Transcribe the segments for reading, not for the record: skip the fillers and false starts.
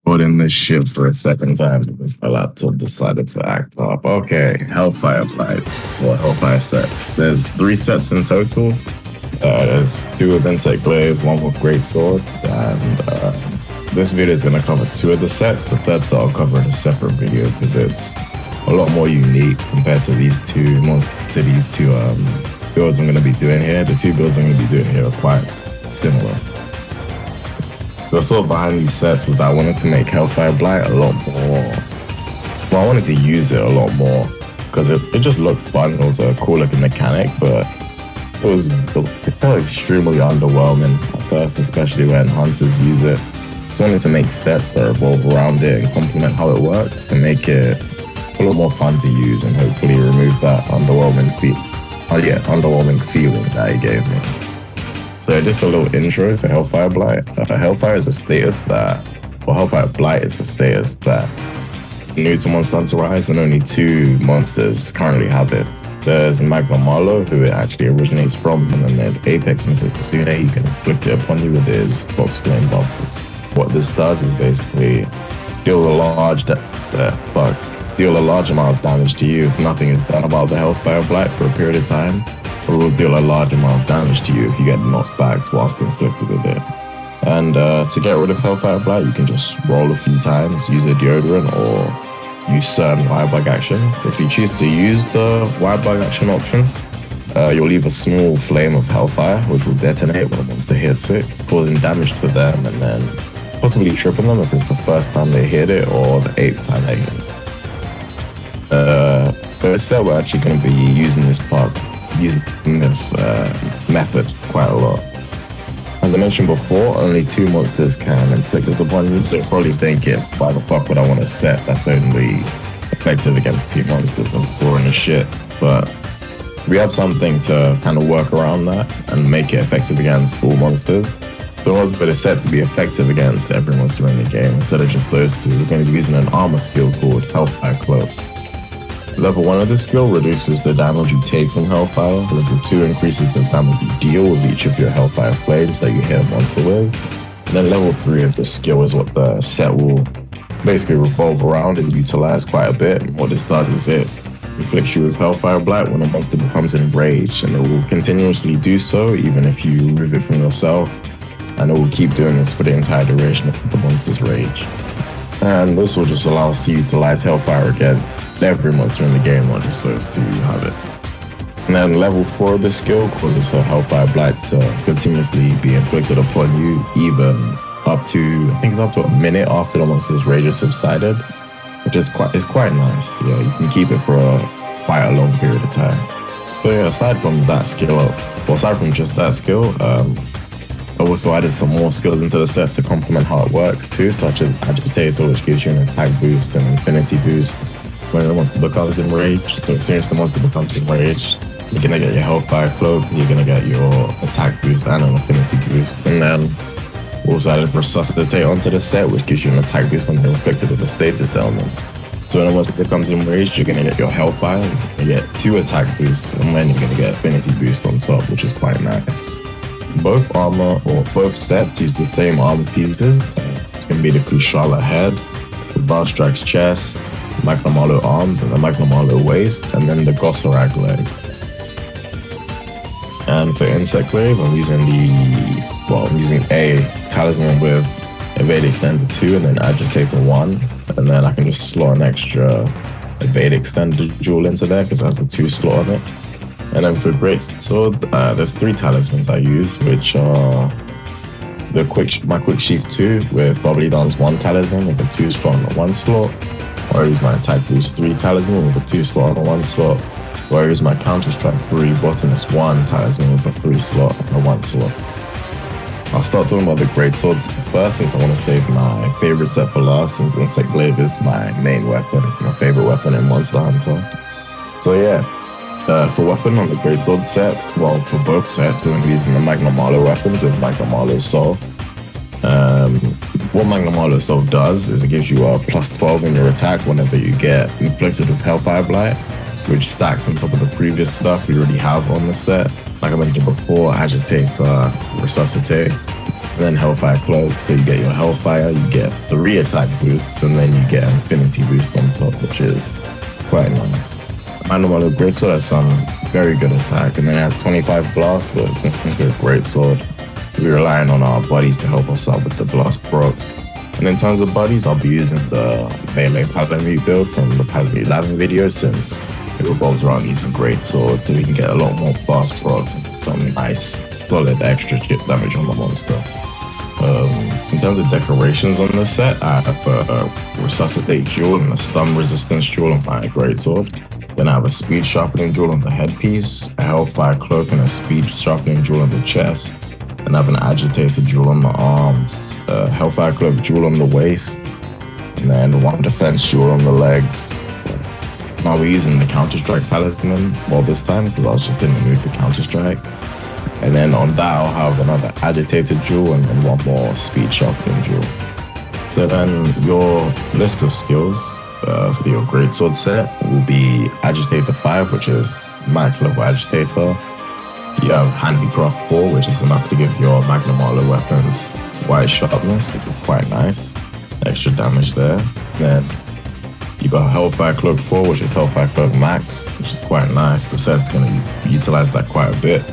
Putting this shit for a second time because my laptop decided to act up. Okay, Hellfire Byte, or Hellfire sets. There's 3 sets in total. There's 2 with Insect Glaive, 1 with Great Sword, and this video is going to cover 2 of the sets. The third set I'll cover in a separate video because it's a lot more unique compared to these two builds I'm going to be doing here. The 2 builds I'm going to be doing here are quite similar. The thought behind these sets was that I wanted to make Hellfire Byte a lot more. Well, I wanted to use it a lot more because it just looked fun. It was a cool looking mechanic, but it felt extremely underwhelming at first, especially when hunters use it. So I wanted to make sets that revolve around it and complement how it works to make it a lot more fun to use and hopefully remove that underwhelming feeling that it gave me. So just a little intro to Hellfire Byte. Hellfire is a status Hellfire Byte is a status that new to Monster Hunter Rise, and only 2 monsters currently have it. There's Magmarlo, who it actually originates from, and then there's Apex Mitsukitsune, who can inflict it upon you with his Fox Flame Bubbles. What this does is basically deal a large amount of damage to you if nothing is done about the Hellfire Byte for a period of time. It will deal a large amount of damage to you if you get knocked back whilst inflicted with it. And to get rid of Hellfire Byte, you can just roll a few times, use a deodorant, or use certain wirebug actions. If you choose to use the wirebug action options, you'll leave a small flame of Hellfire, which will detonate when a monster hits it, causing damage to them and then possibly tripping them if it's the first time they hit it or the 8th time they hit it. For this set, we're actually going to be using this method quite a lot. As I mentioned before, only 2 monsters can inflict this upon you, so you're probably thinking, why the fuck would I want a set that's only effective against 2 monsters? That's boring as shit. But we have something to kind of work around that and make it effective against all monsters. So in order for the set to be effective against every monster in the game, instead of just those 2, we're going to be using an armor skill called Hellfire Cloak. Level 1 of this skill reduces the damage you take from Hellfire. Level 2 increases the damage you deal with each of your Hellfire flames that you hit a monster with. And then level 3 of this skill is what the set will basically revolve around and utilize quite a bit. And what this does is it inflicts you with Hellfire Byte when a monster becomes enraged, and it will continuously do so even if you remove it from yourself. And it will keep doing this for the entire duration of the monster's rage. And this will just allow us to utilize Hellfire against every monster in the game, not just those 2 who have it. And then level 4 of this skill causes her Hellfire Byte to continuously be inflicted upon you, even up to a minute after the monster's rage has subsided, which is quite nice. Yeah, you can keep it for quite a long period of time. So yeah, aside from just that skill, I also added some more skills into the set to complement how it works too, such as Agitator, which gives you an attack boost and infinity boost when the monster becomes enraged. So as soon as the monster becomes enraged, you're going to get your Hellfire Cloak, you're going to get your attack boost and an infinity boost. And then we also added Resuscitate onto the set, which gives you an attack boost when they're inflicted with a status element. So when the monster becomes enraged, you're going to get your Hellfire, you get 2 attack boosts, and then you're going to get infinity boost on top, which is quite nice. Both sets use the same armor pieces. It's going to be the Kushala head, the Valstrax chest, Magmarlo arms, and the Magmarlo waist, and then the Gossarak legs. And for Insect Glaive, I'm using a talisman with Evade Extended 2 and then Agitator 1, and then I can just slot an extra Evade Extended jewel into there because it has a 2 slot on it. And then for Great Sword, there's 3 talismans I use, which are my Quick Sheath 2 with Bubbly Dawn's 1 talisman with a 2 slot and a 1 slot, or I use my Attack Boost 3 talisman with a 2 slot and a 1 slot, or I use my Counter Strike 3 Botanist 1 talisman with a 3 slot and a 1 slot. I'll start talking about the Great Swords first, since I want to save my favorite set for last, since Insect Glaive is my main weapon, my favorite weapon in Monster Hunter. So yeah. For weapon on the Great Sword set, for both sets, we're going to be using the Magmarlo weapons with Magmarlo Soul. What Magmarlo Soul does is it gives you a plus 12 in your attack whenever you get inflicted with Hellfire Byte, which stacks on top of the previous stuff we already have on the set. Like I mentioned before, Agitator, Resuscitate. And then Hellfire Cloak, so you get your Hellfire, you get 3 attack boosts, and then you get an Infinity boost on top, which is quite nice. Manualo Greatsword has some very good attack, and then it has 25 blast, but it's a good greatsword. We're relying on our buddies to help us out with the blast procs. And in terms of buddies, I'll be using the melee Paladin rebuild from the Paladin 11 video, since it revolves around using greatsword, so we can get a lot more blast procs and some nice solid extra chip damage on the monster. In terms of decorations on this set, I have a Resuscitate Jewel and a Stun Resistance Jewel on my greatsword. Then I have a Speed Sharpening Jewel on the headpiece, a Hellfire Cloak and a Speed Sharpening Jewel on the chest. And I have an Agitated Jewel on the arms, a Hellfire Cloak Jewel on the waist, and then 1 Defense Jewel on the legs. Now we're using the Counter-Strike Talisman, well this time, because I was just in the mood for Counter-Strike. And then on that I'll have another Agitated Jewel and then 1 more Speed Sharpening Jewel. So then your list of skills for your greatsword set will be Agitator 5, which is max level Agitator. You have Handicraft 4, which is enough to give your Magnum Arlo weapons white sharpness, which is quite nice. Extra damage there. Then you got Hellfire Cloak 4, which is Hellfire Cloak Max, which is quite nice. The set's going to utilize that quite a bit.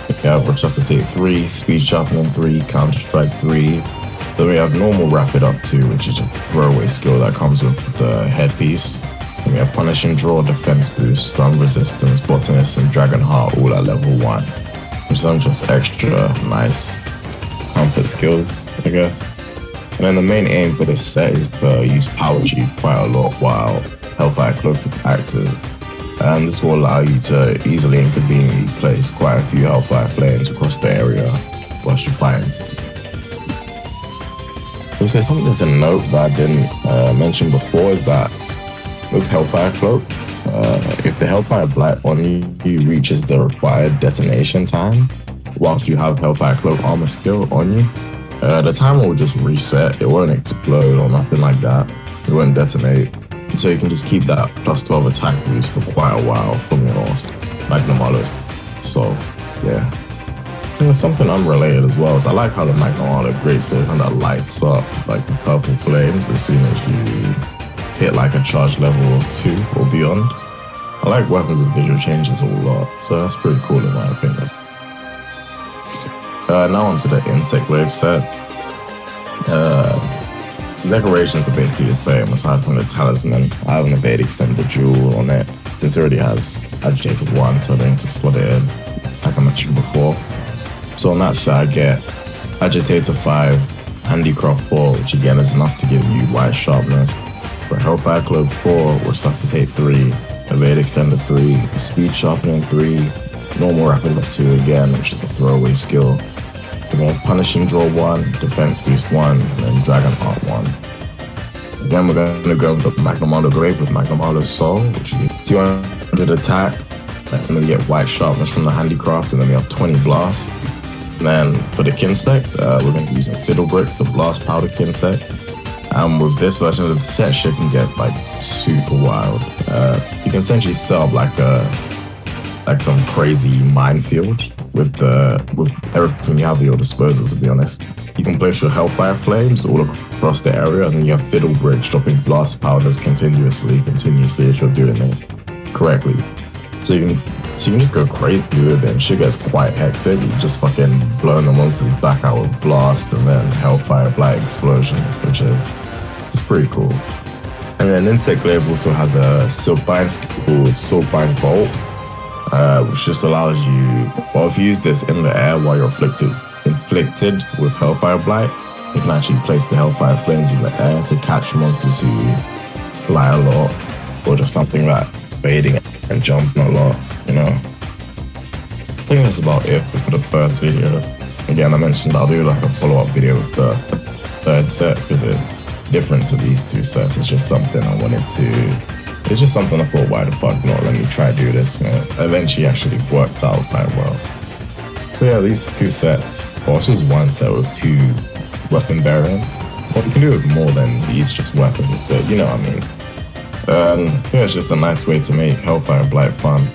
We have Resuscitate 3, Speed Sharpening 3, Counter-Strike 3. Then we have Normal Rapid Up 2, which is just a throwaway skill that comes with the headpiece. And we have Punish and Draw, Defense Boost, Stun Resistance, Botanist, and Dragon Heart all at level 1. Which is some just extra nice comfort skills, I guess. And then the main aim for this set is to use Power Chief quite a lot while Hellfire Cloak is active. And this will allow you to easily and conveniently place quite a few Hellfire Flames across the area whilst you're fighting. Okay, something to note that I didn't mention before is that with Hellfire Cloak, if the Hellfire Blight on you reaches the required detonation time, whilst you have Hellfire Cloak armor skill on you, the timer will just reset. It won't explode or nothing like that. It won't detonate. So you can just keep that plus 12 attack boost for quite a while from your Magnum Arlo. So, yeah. And there's something unrelated as well. So I like how the Magnum Arlo greatsword kind of lights up like the purple flames as soon as you hit like a charge level of 2 or beyond. I like weapons with visual changes a lot, so that's pretty cool in my opinion. Now onto the Insect Wave set. Decorations are basically the same aside from the talisman. I have an Evade Extended Jewel on it since it already has Agitated 1, so I don't need to slot it in like I mentioned before. So on that set I get Agitator 5, Handicraft 4, which again is enough to give you white sharpness. For Hellfire Cloak 4, Resuscitate 3, Evade Extended 3, Speed Sharpening 3, Normal Rapid Up 2 again, which is a throwaway skill. Then we have Punish and Draw 1, Defense Boost 1, and then Dragon Heart 1. Again, we're going to go with the Magnum Arlo Grave with Magnum Arlo Soul, which is 200 attack, and then we get white sharpness from the Handicraft, and then we have 20 blast. And then for the Kinsect, we're going to be using Fiddle Bricks, the Blast Powder Kinsect. And with this version of the set, shit can get like super wild. You can essentially set up like some crazy minefield with everything you have at your disposal, to be honest. You can place your Hellfire Flames all across the area, and then you have Fiddle Bricks dropping blast powders continuously as you're doing it correctly. So you can just go crazy with it, and shit gets quite hectic. You just fucking blowing the monsters back out with blast and then Hellfire Blight explosions, which is pretty cool. And then Insect Glaive also has a Silkbind skill called Silkbind Vault, which just allows you, well, if you use this in the air while you're inflicted with Hellfire Blight, you can actually place the Hellfire Flames in the air to catch monsters who fly a lot, or just something that's fading and jumping a lot, you know. I think that's about it for the first video. Again, I mentioned I'll do like a follow-up video with the third set because it's different to these two sets. It's just something I wanted to, it's just something I thought, why the fuck not, let me try to do this, and it eventually actually worked out quite well. So yeah, these two sets, well, this was one set with 2 weapon variants. Well, you can do it with more than these just weapons, but you know what I mean. Yeah, it's just a nice way to make Hellfire Blight fun.